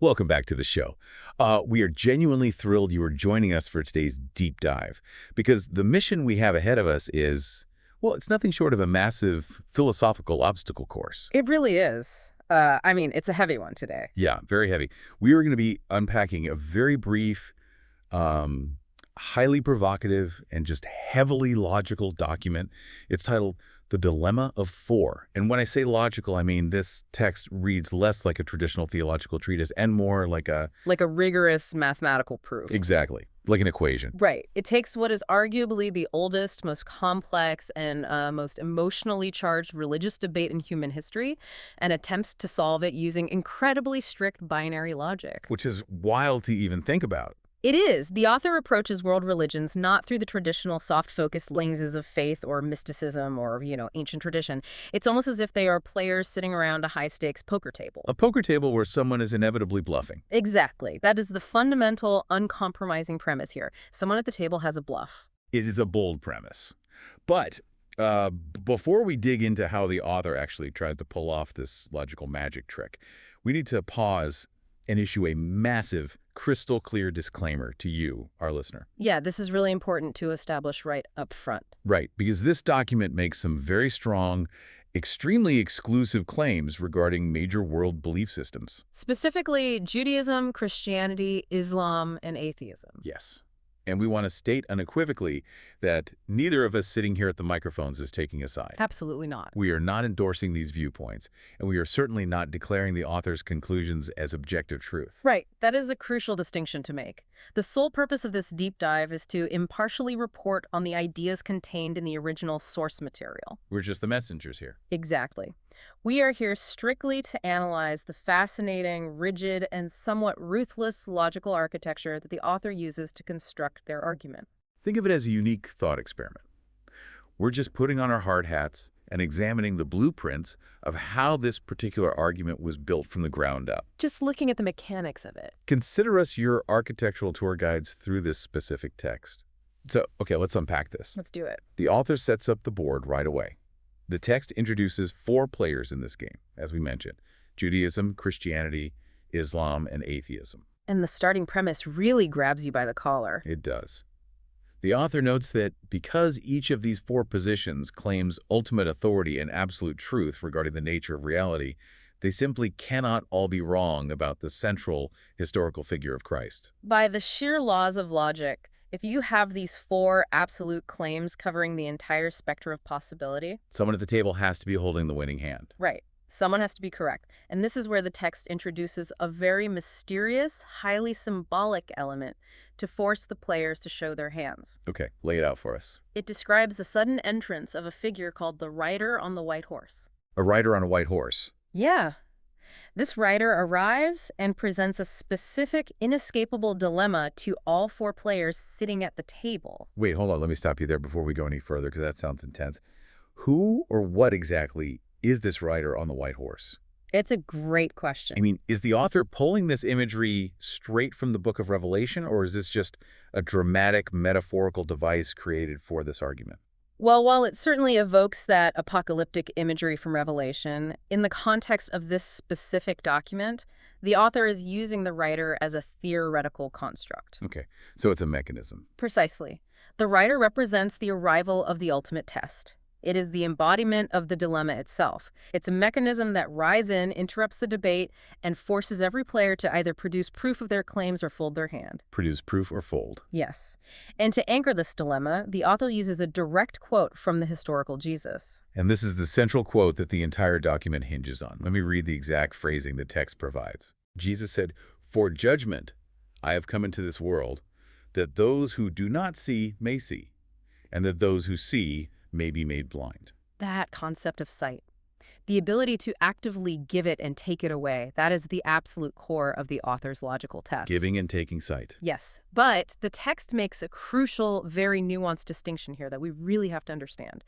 Welcome back to the show. We are genuinely thrilled you are joining us for today's deep dive, because the mission we have ahead of us is, well, it's nothing short of a massive philosophical obstacle course. It really is. It's a heavy one today. Yeah, very heavy. We are going to be unpacking a very brief, highly provocative, and just heavily logical document. It's titled The Dilemma of Four. And when I say logical, I mean this text reads less like a traditional theological treatise and more like a... Like a rigorous mathematical proof. Exactly. Like an equation. Right. It takes what is arguably the oldest, most complex, and most emotionally charged religious debate in human history and attempts to solve it using incredibly strict binary logic. Which is wild to even think about. It is. The author approaches world religions not through the traditional soft-focused lenses of faith or mysticism or, ancient tradition. It's almost as if they are players sitting around a high-stakes poker table. A poker table where someone is inevitably bluffing. Exactly. That is the fundamental, uncompromising premise here. Someone at the table has a bluff. It is a bold premise. But before we dig into how the author actually tries to pull off this logical magic trick, we need to pause and issue a massive, crystal clear disclaimer to you, our listener. Yeah, this is really important to establish right up front. Right, because this document makes some very strong, extremely exclusive claims regarding major world belief systems. Specifically, Judaism, Christianity, Islam, and atheism. Yes. And we want to state unequivocally that neither of us sitting here at the microphones is taking a side. Absolutely not. We are not endorsing these viewpoints, and we are certainly not declaring the author's conclusions as objective truth. Right. That is a crucial distinction to make. The sole purpose of this deep dive is to impartially report on the ideas contained in the original source material. We're just the messengers here. Exactly. We are here strictly to analyze the fascinating, rigid, and somewhat ruthless logical architecture that the author uses to construct their argument. Think of it as a unique thought experiment. We're just putting on our hard hats and examining the blueprints of how this particular argument was built from the ground up. Just looking at the mechanics of it. Consider us your architectural tour guides through this specific text. So, okay, let's unpack this. Let's do it. The author sets up the board right away. The text introduces four players in this game, as we mentioned: Judaism, Christianity, Islam, and atheism. And the starting premise really grabs you by the collar. It does. The author notes that because each of these four positions claims ultimate authority and absolute truth regarding the nature of reality, they simply cannot all be wrong about the central historical figure of Christ. By the sheer laws of logic, if you have these four absolute claims covering the entire spectrum of possibility... Someone at the table has to be holding the winning hand. Right. Someone has to be correct. And this is where the text introduces a very mysterious, highly symbolic element to force the players to show their hands. Okay, lay it out for us. It describes the sudden entrance of a figure called the rider on the white horse. A rider on a white horse. Yeah. This rider arrives and presents a specific, inescapable dilemma to all four players sitting at the table. Wait, hold on. Let me stop you there before we go any further, because that sounds intense. Who or what exactly is this rider on the white horse? It's a great question. I mean, is the author pulling this imagery straight from the book of Revelation, or is this just a dramatic, metaphorical device created for this argument? Well, while it certainly evokes that apocalyptic imagery from Revelation, in the context of this specific document, the author is using the rider as a theoretical construct. Okay, so it's a mechanism. Precisely. The rider represents the arrival of the ultimate test. It is the embodiment of the dilemma itself. It's a mechanism that rides in, interrupts the debate, and forces every player to either produce proof of their claims or fold their hand. Produce proof or fold. Yes. And to anchor this dilemma, the author uses a direct quote from the historical Jesus. And this is the central quote that the entire document hinges on. Let me read the exact phrasing the text provides. Jesus said, "For judgment I have come into this world, that those who do not see may see, and that those who see may be made blind." That concept of sight, the ability to actively give it and take it away, that is the absolute core of the author's logical test. Giving and taking sight. Yes, but the text makes a crucial, very nuanced distinction here that we really have to understand.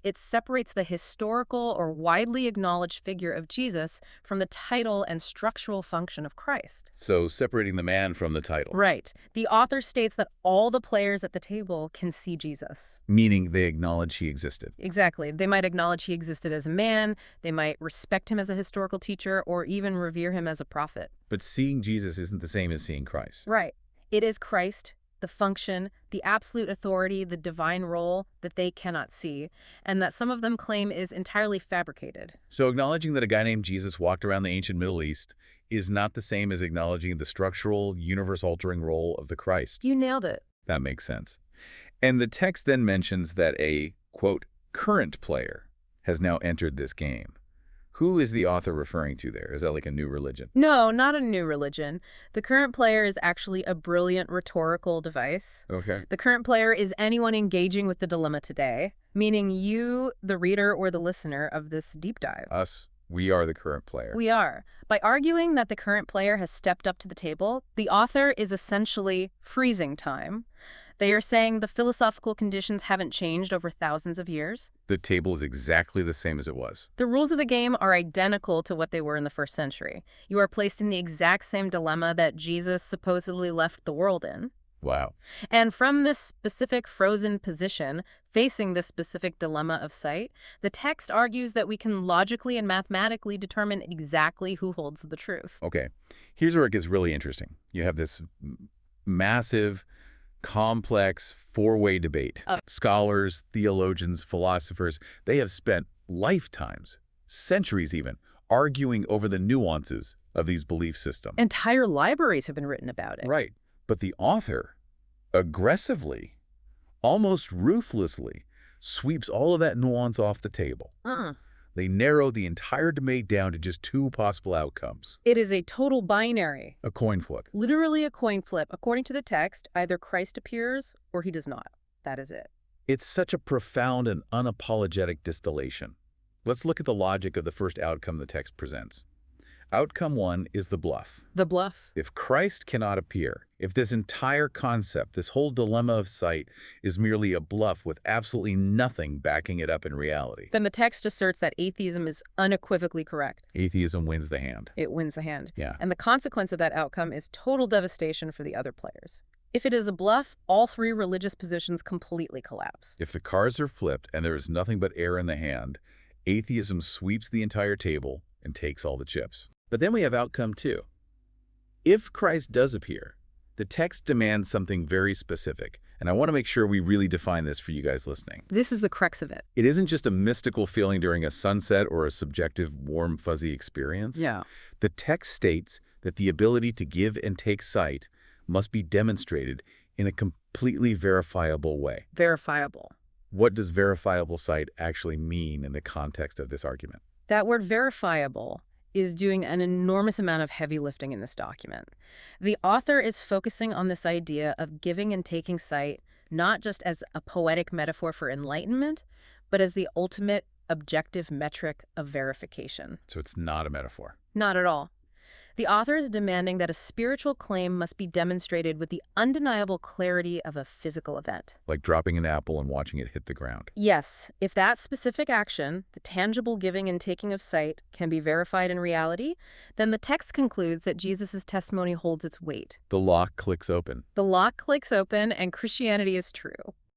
It separates the historical or widely acknowledged figure of Jesus from the title and structural function of Christ. So separating the man from the title. Right. The author states that all the players at the table can see Jesus. Meaning they acknowledge he existed. Exactly. They might acknowledge he existed as a man. They might respect him as a historical teacher or even revere him as a prophet. But seeing Jesus isn't the same as seeing Christ. Right. It is Christ, the function, the absolute authority, the divine role that they cannot see, and that some of them claim is entirely fabricated. So acknowledging that a guy named Jesus walked around the ancient Middle East is not the same as acknowledging the structural, universe-altering role of the Christ. You nailed it. That makes sense. And the text then mentions that a, quote, current player has now entered this game. Who is the author referring to there? Is that like a new religion? No, not a new religion. The current player is actually a brilliant rhetorical device. Okay. The current player is anyone engaging with the dilemma today, meaning you, the reader or the listener of this deep dive. Us. We are the current player. We are. By arguing that the current player has stepped up to the table, the author is essentially freezing time. They are saying the philosophical conditions haven't changed over thousands of years. The table is exactly the same as it was. The rules of the game are identical to what they were in the first century. You are placed in the exact same dilemma that Jesus supposedly left the world in. Wow. And from this specific frozen position, facing this specific dilemma of sight, the text argues that we can logically and mathematically determine exactly who holds the truth. Okay. Here's where it gets really interesting. You have this massive, complex, four-way debate. Scholars, theologians, philosophers, they have spent lifetimes, centuries even, arguing over the nuances of these belief systems. Entire libraries have been written about it. Right. But the author aggressively, almost ruthlessly, sweeps all of that nuance off the table. They narrow the entire debate down to just two possible outcomes. It is a total binary. A coin flip. Literally a coin flip. According to the text, either Christ appears or he does not. That is it. It's such a profound and unapologetic distillation. Let's look at the logic of the first outcome the text presents. Outcome one is the bluff. The bluff. If Christ cannot appear, if this entire concept, this whole dilemma of sight, is merely a bluff with absolutely nothing backing it up in reality, Then the text asserts that atheism is unequivocally correct. atheism wins the hand. It wins the hand. Yeah. And the consequence of that outcome is total devastation for the other players. If it is a bluff, all three religious positions completely collapse. If the cards are flipped and there is nothing but air in the hand, atheism sweeps the entire table and takes all the chips. But then we have outcome two. If Christ does appear, the text demands something very specific, and I want to make sure we really define this for you guys listening. This is the crux of it. It isn't just a mystical feeling during a sunset or a subjective, warm, fuzzy experience. Yeah. The text states that the ability to give and take sight must be demonstrated in a completely verifiable way. Verifiable. What does verifiable sight actually mean in the context of this argument? That word verifiable is doing an enormous amount of heavy lifting in this document. The author is focusing on this idea of giving and taking sight not just as a poetic metaphor for enlightenment, but as the ultimate objective metric of verification. So it's not a metaphor. Not at all. The author is demanding that a spiritual claim must be demonstrated with the undeniable clarity of a physical event. Like dropping an apple and watching it hit the ground. Yes, if that specific action, the tangible giving and taking of sight, can be verified in reality, then the text concludes that Jesus' testimony holds its weight. The lock clicks open. The lock clicks open and Christianity is true.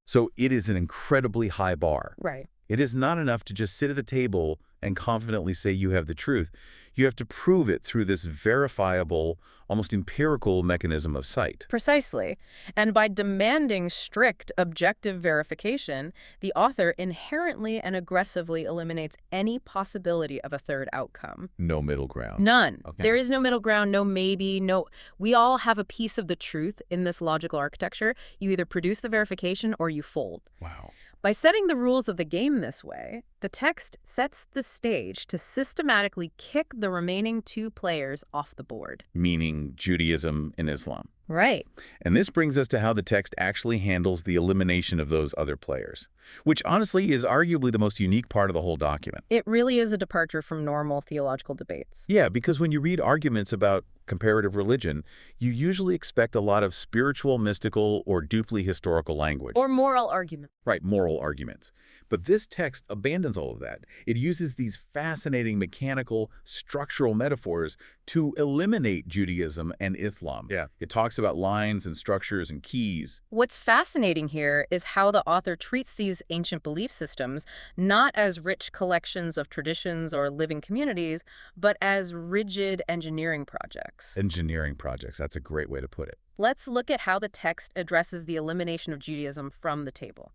So it is an incredibly high bar. Right. It is not enough to just sit at the table and confidently say you have the truth. You have to prove it through this verifiable, almost empirical mechanism of sight. Precisely. And by demanding strict objective verification, the author inherently and aggressively eliminates any possibility of a third outcome. No middle ground. None. Okay. There is no middle ground, no maybe, no. We all have a piece of the truth in this logical architecture. You either produce the verification or you fold. Wow. By setting the rules of the game this way, the text sets the stage to systematically kick the remaining two players off the board. Meaning Judaism and Islam. Right. And this brings us to how the text actually handles the elimination of those other players, which honestly is arguably the most unique part of the whole document. It really is a departure from normal theological debates. Yeah, because when you read arguments about comparative religion, you usually expect a lot of spiritual, mystical, or deeply historical language. Or moral argument. Right, moral arguments. But this text abandons all of that. It uses these fascinating mechanical, structural metaphors to eliminate Judaism and Islam. Yeah. It talks about lines and structures and keys. What's fascinating here is how the author treats these these ancient belief systems not as rich collections of traditions or living communities, but as rigid engineering projects. Engineering projects, that's a great way to put it. Let's look at how the text addresses the elimination of Judaism from the table.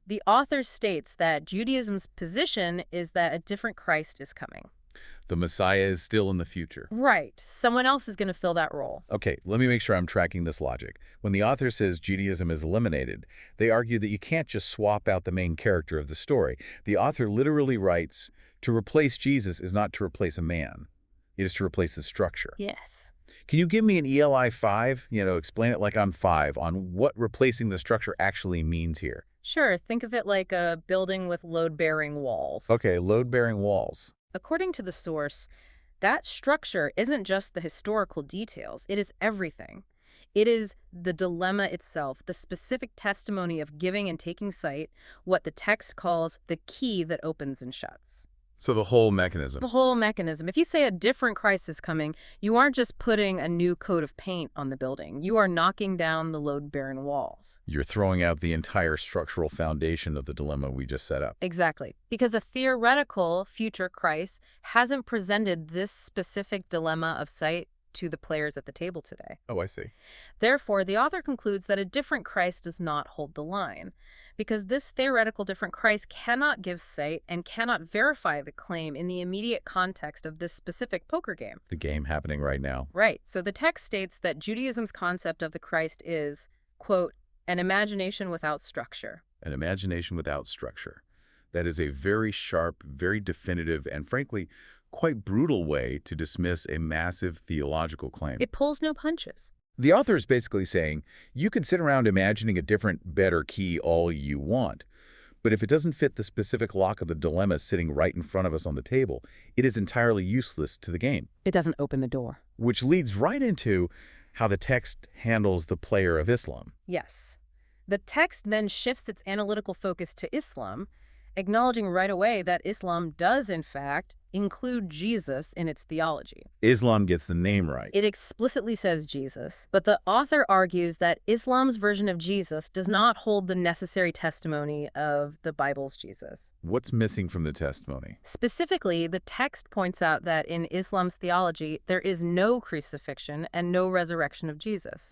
The author states that Judaism's position is that a different Christ is coming. The Messiah is still in the future. Right. Someone else is going to fill that role. Okay, let me make sure I'm tracking this logic. When the author says Judaism is eliminated, they argue that you can't just swap out the main character of the story. The author literally writes, to replace Jesus is not to replace a man. It is to replace the structure. Yes. Can you give me an ELI 5, explain it like I'm 5, on what replacing the structure actually means here? Sure. Think of it like a building with load-bearing walls. Okay, load-bearing walls. According to the source, that structure isn't just the historical details. It is everything. It is the dilemma itself, the specific testimony of giving and taking sight, what the text calls the key that opens and shuts. So the whole mechanism. The whole mechanism. If you say a different Christ is coming, you aren't just putting a new coat of paint on the building. You are knocking down the load-bearing walls. You're throwing out the entire structural foundation of the dilemma we just set up. Exactly. Because a theoretical future Christ hasn't presented this specific dilemma of sight to the players at the table today. Oh, I see. Therefore, the author concludes that a different Christ does not hold the line, because this theoretical different Christ cannot give sight and cannot verify the claim in the immediate context of this specific poker game. The game happening right now. Right. So the text states that Judaism's concept of the Christ is, quote, an imagination without structure. An imagination without structure. That is a very sharp, very definitive, and frankly, quite brutal way to dismiss a massive theological claim. It pulls no punches. The author is basically saying, you can sit around imagining a different, better key all you want, but if it doesn't fit the specific lock of the dilemma sitting right in front of us on the table, it is entirely useless to the game. It doesn't open the door. Which leads right into how the text handles the player of Islam. Yes. The text then shifts its analytical focus to Islam, acknowledging right away that Islam does, in fact, include Jesus in its theology. Islam gets the name right. It explicitly says Jesus, but the author argues that Islam's version of Jesus does not hold the necessary testimony of the Bible's Jesus. What's missing from the testimony? Specifically, the text points out that in Islam's theology, there is no crucifixion and no resurrection of Jesus.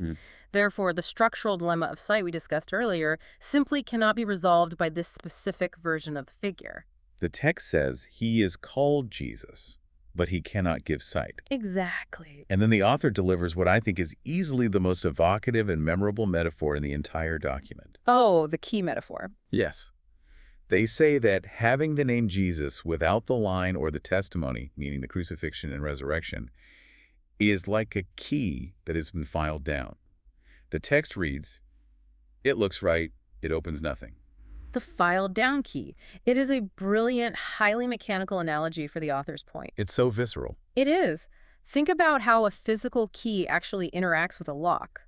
Therefore, the structural dilemma of sight we discussed earlier simply cannot be resolved by this specific version of the figure. The text says he is called Jesus, but he cannot give sight. Exactly. And then the author delivers what I think is easily the most evocative and memorable metaphor in the entire document. Oh, the key metaphor. Yes. They say that having the name Jesus without the line or the testimony, meaning the crucifixion and resurrection, is like a key that has been filed down. The text reads, it looks right, it opens nothing. The filed down key. It is a brilliant, highly mechanical analogy for the author's point. It's so visceral. It is. Think about how a physical key actually interacts with a lock.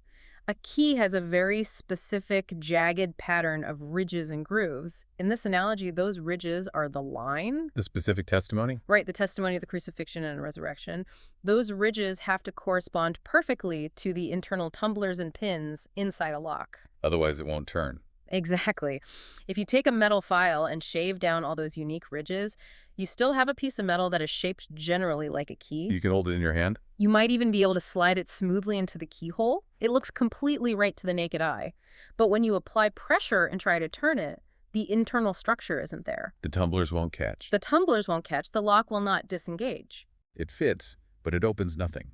A key has a very specific, jagged pattern of ridges and grooves. In this analogy, those ridges are the line. The specific testimony? Right, the testimony of the crucifixion and resurrection. Those ridges have to correspond perfectly to the internal tumblers and pins inside a lock. Otherwise, it won't turn. Exactly. If you take a metal file and shave down all those unique ridges, you still have a piece of metal that is shaped generally like a key. You can hold it in your hand? You might even be able to slide it smoothly into the keyhole. It looks completely right to the naked eye. But when you apply pressure and try to turn it, the internal structure isn't there. The tumblers won't catch. The tumblers won't catch. The lock will not disengage. It fits, but it opens nothing.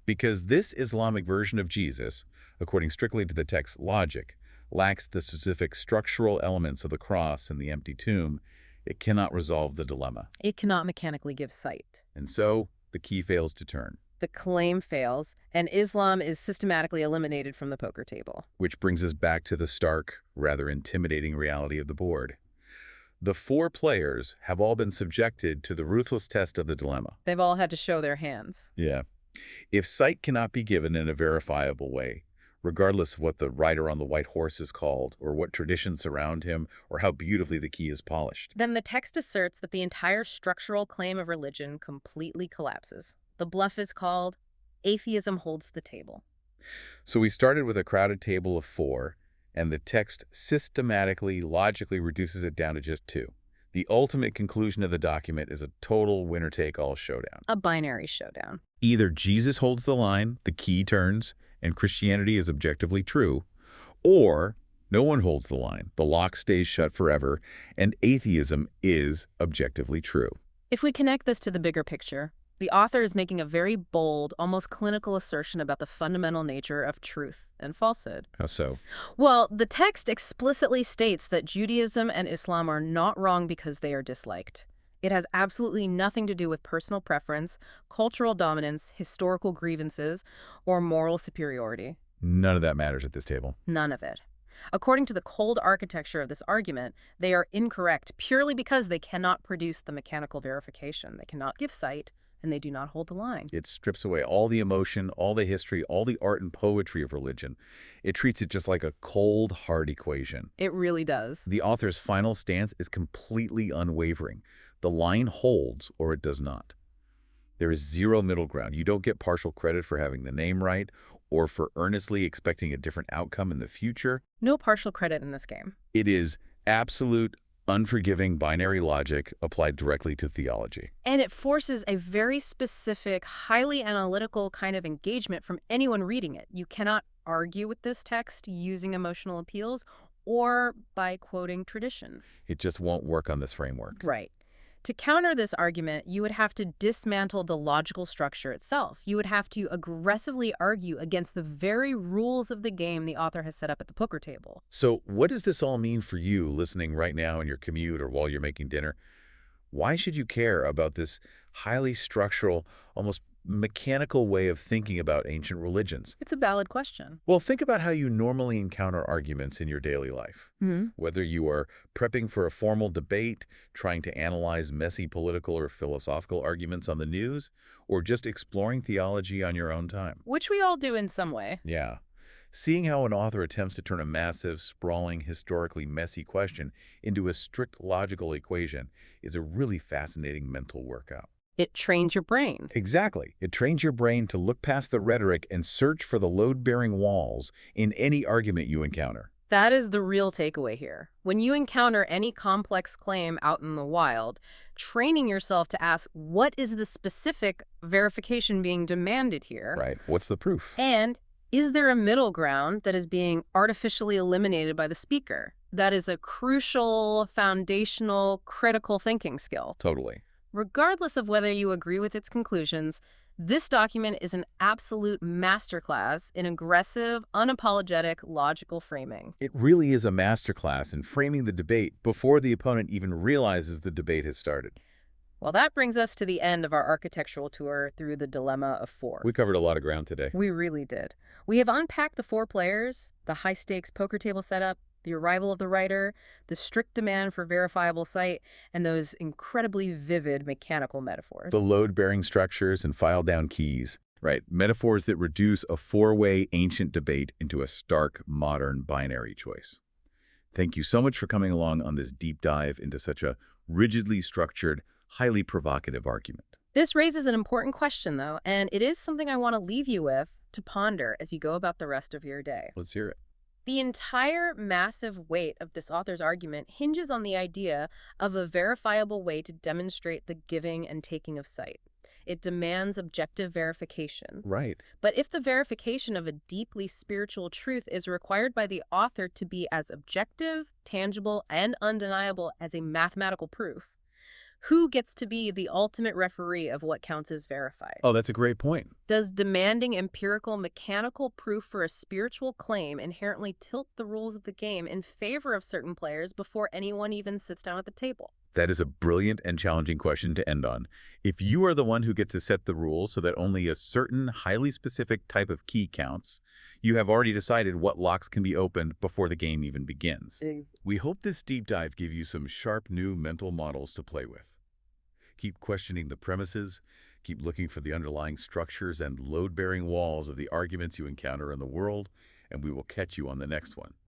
Because this Islamic version of Jesus, according strictly to the text's logic, lacks the specific structural elements of the cross and the empty tomb, it cannot resolve the dilemma. It cannot mechanically give sight. And so, the key fails to turn. The claim fails, and Islam is systematically eliminated from the poker table. Which brings us back to the stark, rather intimidating reality of the board. The 4 players have all been subjected to the ruthless test of the dilemma. They've all had to show their hands. Yeah. If sight cannot be given in a verifiable way, regardless of what the rider on the white horse is called, or what traditions surround him, or how beautifully the key is polished, then the text asserts that the entire structural claim of religion completely collapses. The bluff is called, atheism holds the table. So we started with a crowded table of 4. and the text systematically, logically reduces it down to just two. The ultimate conclusion of the document is a total winner-take-all showdown. A binary showdown. Either Jesus holds the line, the key turns, and Christianity is objectively true, or no one holds the line, the lock stays shut forever, and atheism is objectively true. If we connect this to the bigger picture, the author is making a very bold, almost clinical assertion about the fundamental nature of truth and falsehood. How so? Well, the text explicitly states that Judaism and Islam are not wrong because they are disliked. It has absolutely nothing to do with personal preference, cultural dominance, historical grievances, or moral superiority. None of that matters at this table. None of it. According to the cold architecture of this argument, they are incorrect purely because they cannot produce the mechanical verification. They cannot give sight, and they do not hold the line. It strips away all the emotion, all the history, all the art and poetry of religion. It treats it just like a cold, hard equation. It really does. The author's final stance is completely unwavering. The line holds or it does not. There is zero middle ground. You don't get partial credit for having the name right or for earnestly expecting a different outcome in the future. No partial credit in this game. It is absolute, unforgiving binary logic applied directly to theology. And it forces a very specific, highly analytical kind of engagement from anyone reading it. You cannot argue with this text using emotional appeals or by quoting tradition. It just won't work on this framework. Right. To counter this argument, you would have to dismantle the logical structure itself. You would have to aggressively argue against the very rules of the game the author has set up at the poker table. So what does this all mean for you listening right now in your commute or while you're making dinner? Why should you care about this highly structural, almost mechanical way of thinking about ancient religions? It's a valid question. Well, think about how you normally encounter arguments in your daily life. Whether you are prepping for a formal debate, trying to analyze messy political or philosophical arguments on the news, or just exploring theology on your own time. Which we all do in some way. Yeah. Seeing how an author attempts to turn a massive, sprawling, historically messy question into a strict logical equation is a really fascinating mental workout. It trains your brain. Exactly. It trains your brain to look past the rhetoric and search for the load-bearing walls in any argument you encounter. That is the real takeaway here. When you encounter any complex claim out in the wild, training yourself to ask, what is the specific verification being demanded here? Right. What's the proof? And is there a middle ground that is being artificially eliminated by the speaker? That is a crucial, foundational, critical thinking skill. Totally. Regardless of whether you agree with its conclusions, this document is an absolute masterclass in aggressive, unapologetic, logical framing. It really is a masterclass in framing the debate before the opponent even realizes the debate has started. Well, that brings us to the end of our architectural tour through the dilemma of four. We covered a lot of ground today. We really did. We have unpacked the four players, the high-stakes poker table setup, the arrival of the writer, the strict demand for verifiable sight, and those incredibly vivid mechanical metaphors. The load-bearing structures and file-down keys. Right. Metaphors that reduce a four-way ancient debate into a stark, modern binary choice. Thank you so much for coming along on this deep dive into such a rigidly structured, highly provocative argument. This raises an important question, though, and it is something I want to leave you with to ponder as you go about the rest of your day. Let's hear it. The entire massive weight of this author's argument hinges on the idea of a verifiable way to demonstrate the giving and taking of sight. It demands objective verification. Right. But if the verification of a deeply spiritual truth is required by the author to be as objective, tangible, and undeniable as a mathematical proof, who gets to be the ultimate referee of what counts as verified? Oh, that's a great point. Does demanding empirical, mechanical proof for a spiritual claim inherently tilt the rules of the game in favor of certain players before anyone even sits down at the table? That is a brilliant and challenging question to end on. If you are the one who gets to set the rules so that only a certain highly specific type of key counts, you have already decided what locks can be opened before the game even begins. We hope this deep dive gave you some sharp new mental models to play with. Keep questioning the premises, keep looking for the underlying structures and load-bearing walls of the arguments you encounter in the world, and we will catch you on the next one.